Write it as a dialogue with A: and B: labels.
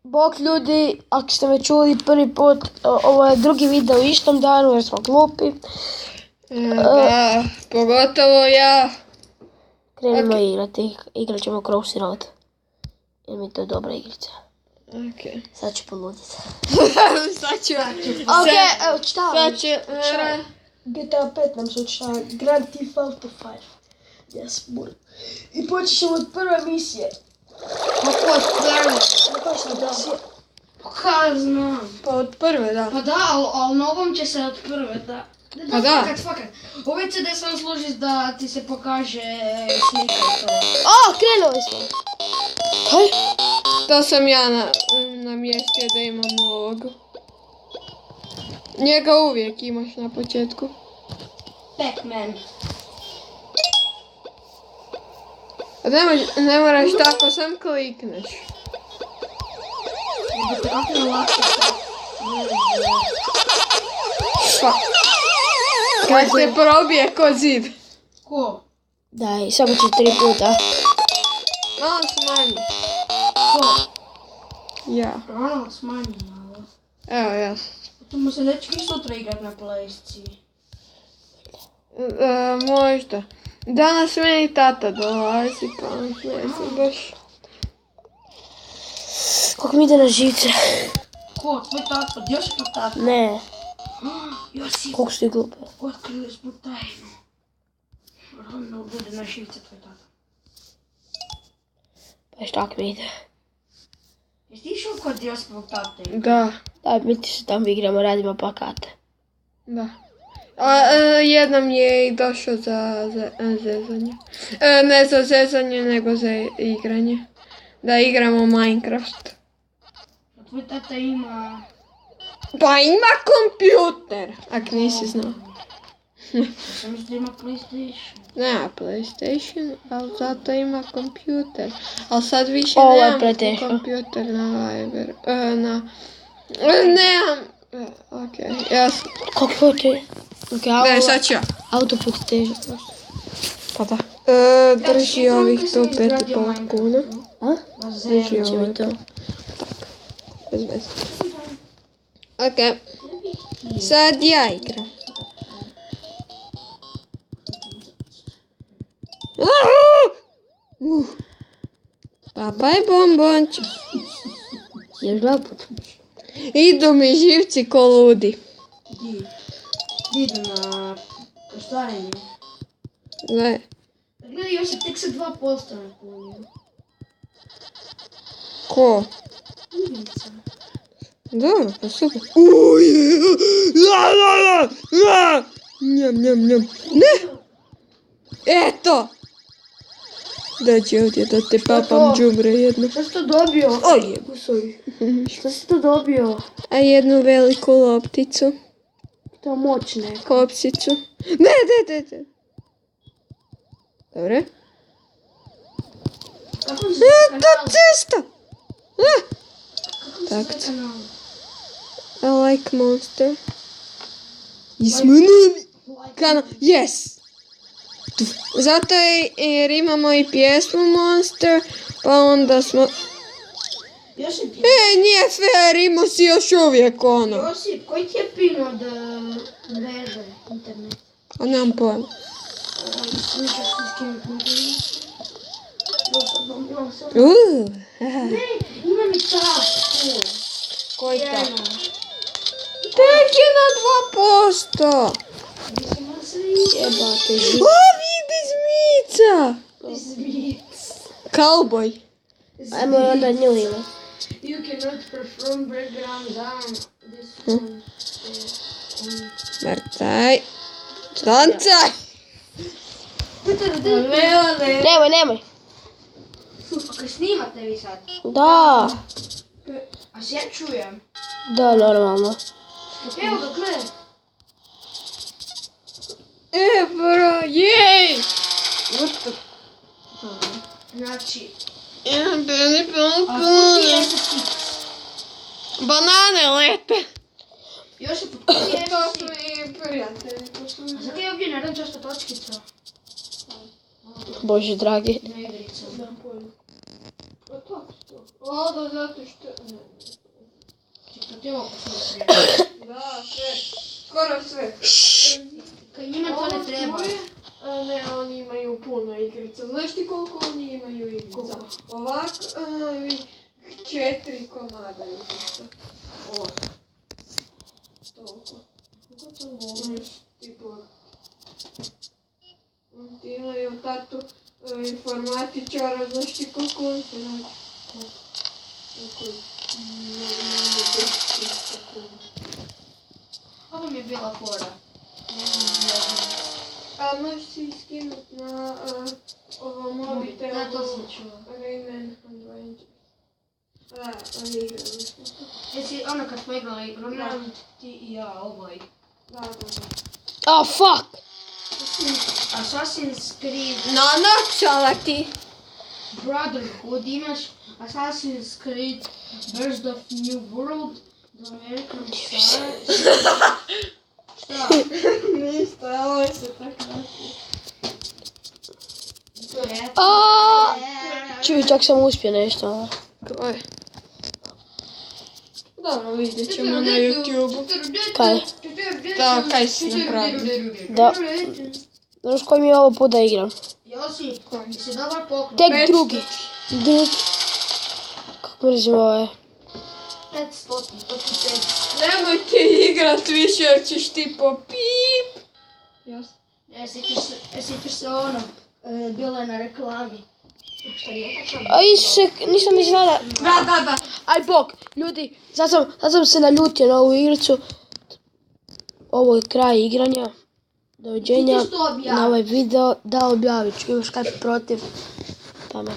A: Bok ljudi, ako ste me čuli prvi put, ovo je drugi video u istom danu jer smo glupi.
B: Da, pogotovo ja.
A: Krenimo igrati, igrat ćemo Crossy jer mi je to dobra igrica.
B: Ok.
A: Sad ću poluditi.
B: Sad ću...
A: Ok, evo čitavam.
B: Sad će...
A: GTA 5 nam se učitava, Grand Theft Auto 5. Yes, budu. I počet ćemo od prve misije.
C: Kako od prve?
A: Kako sam misije?
C: Pa znam.
B: Pa od prve, da.
C: Pa da, ali novom će se od prve, da.
B: Pa da.
C: Fakat. Ovaj CD sam služi da ti se pokaže slika i to.
A: Krenuli smo. Kaj?
B: To sam ja namjestio da imam ovog. Njega uvijek imaš na početku.
C: Pac-Man.
B: Ne moraš tako, sam klikneš.
C: Kako je lakše to?
B: Pa. Kad se probije ko zid.
C: Ko?
A: Daj, samo ću 3 puta.
B: Malo smanji.
C: Ko?
B: Ja.
C: Ronald smanji malo.
B: Evo ja.
C: Ćemo se dečki sutra igrat na PlayStation.
B: Možda. Danas meni tata dolazi, pa ne znam baš.
A: Kako mi ide na živce?
C: Ko? Tvoj tata? Josipov tata?
A: Ne,
C: Josip,
A: koliko su ti glupe.
C: otkrili smo tajnu. Ronald bude na živce tvoj tata.
A: Baš tako mi ide.
C: Jesi ti išao kod Josipovog tate?
B: Da.
A: Daj, mi ti se tamo igramo, radimo plakate.
B: Da. Jednom je i došao za zezanje. Ne za zezanje, nego za igranje. Da igramo Minecraft.
C: A tvoj tata ima...
B: Pa ima kompjuter, ak nisi znao.
C: Ja sam mislila da ima PlayStation.
B: Nema PlayStation, ali zato ima kompjuter. Ali sad više
A: Ovo je
B: nemam
A: preteško.
B: kompjuter na Viber. Nemam... Okej, jasno.
A: Kako ti?
B: Ne, sad ću ja.
A: Autoput težak.
B: Pa da. Drži ovih tu 5,5 kuna.
A: A?
B: Drži
A: Će mi
B: ovo
A: to.
B: bez veze. Ok. Sad ja igram. Papaj bombonče.
A: Ješ dva put?
B: Idu mi živci ko ludi.
C: Di idu na postarenje.
B: Gle.
C: Gledaj, Josip, tek se 2% napunio.
B: Ko?
C: Igrica.
B: Dobro, pa super. Njam. Ne! Eto! Dođi ovdje da te papam džubre jedno.
A: Što si to dobio?
B: O jebu.
A: Što si to dobio?
B: A jednu veliku lopticu.
A: To je moć neka.
B: Kopsicu. Ne. Dobre.
C: Kako se
B: To cesta!
C: Kako se kanal?
B: I like monster. Jesmo novi kanal. Yes! Zato jer imamo i pjesmu Monster, pa onda smo...
C: Josip,
B: Nije fair, imao si još uvijek ono.
C: Josip, koji ti je pin od mreže internet?
B: A nemam pojma.
C: Neću se skinuti na televiziju. Imam sad.
B: Ne,
C: Imam i tako.
B: koji ta? Tek je na 2%.
C: Mislim, da se vidi.
B: Jebate živ. O, vidi zmica.
C: Zmic.
B: Cowboy.
A: Ajmo onda nju ima.
C: You cannot perform background down this one.
B: Mrtaj. Slancaj.
A: Nemoj.
C: Pa kaj snimate vi sad?
A: Da.
C: A se ja čujem.
A: Da, normalno.
C: Evo ga, gledaj.
B: Bro, jej.
C: Znači,
B: Jebeni
C: a
B: balkon.
C: kuti je SSX.
B: Banane lete.
C: Još je pod kuti je
B: To su
C: SSX.
B: i prijatelji.
C: A zakaj je ovdje narančasta točkica?
A: Bože dragi.
C: Na igricu.
B: Odo zato što...
C: Čekaj, ti ovo poslušaj.
B: Da, sve. Skoro sve.
C: Kad njima to ne treba.
B: Ne, oni imaju puno igrica. Znaš ti koliko oni imaju igrica? Ovak, 4 komada igrica. O. Toliko. Kako to voliš? Tipo... Ti imaju tatu informatičara, znaš ti koliko on se radi? Koliko normalno biti tako.
C: Ovo mi je bila fora.
B: A možeš si skinut na ovo mobitelu.
C: Da, to sam čula.
B: Rayman Adventures. Ali igrali smo to.
C: Jesi ono kad smo igrali Ronald, ti i ja, ovaj.
B: Da.
A: Oh, fuck!
C: Assassin's Creed
B: Načala ti.
C: Brotherhood imaš, Assassin's Creed Birth of New World, The American Star. Šta?
B: Ništa, ovo se tako naši.
A: Čuj, čak sam uspio nešto.
B: To je. Dobro, vidjet ćemo na YouTube-u.
A: Kaj?
B: Da, kaj si napravio?
A: Da. Znaš koji mi je ovo put da igram?
C: Josi, si dobar poklon.
A: Tek drugi. Kako mrzim ovo je.
C: 500, to ti 5.
B: Nemoj ti igrat više jer ćeš ti popip. Jasno.
C: Sjećaš se ono, bilo je na reklami. Šta nije tako?
A: A Isuse, nisam ni znala.
B: Da.
A: Aj bok, ljudi, sad sam se naljutio na ovu igricu. Ovo je kraj igranja. Doviđenja
C: Ti što objavi?
A: na ovaj video. Da, objavit ću, imaš kaj protiv. Tamo.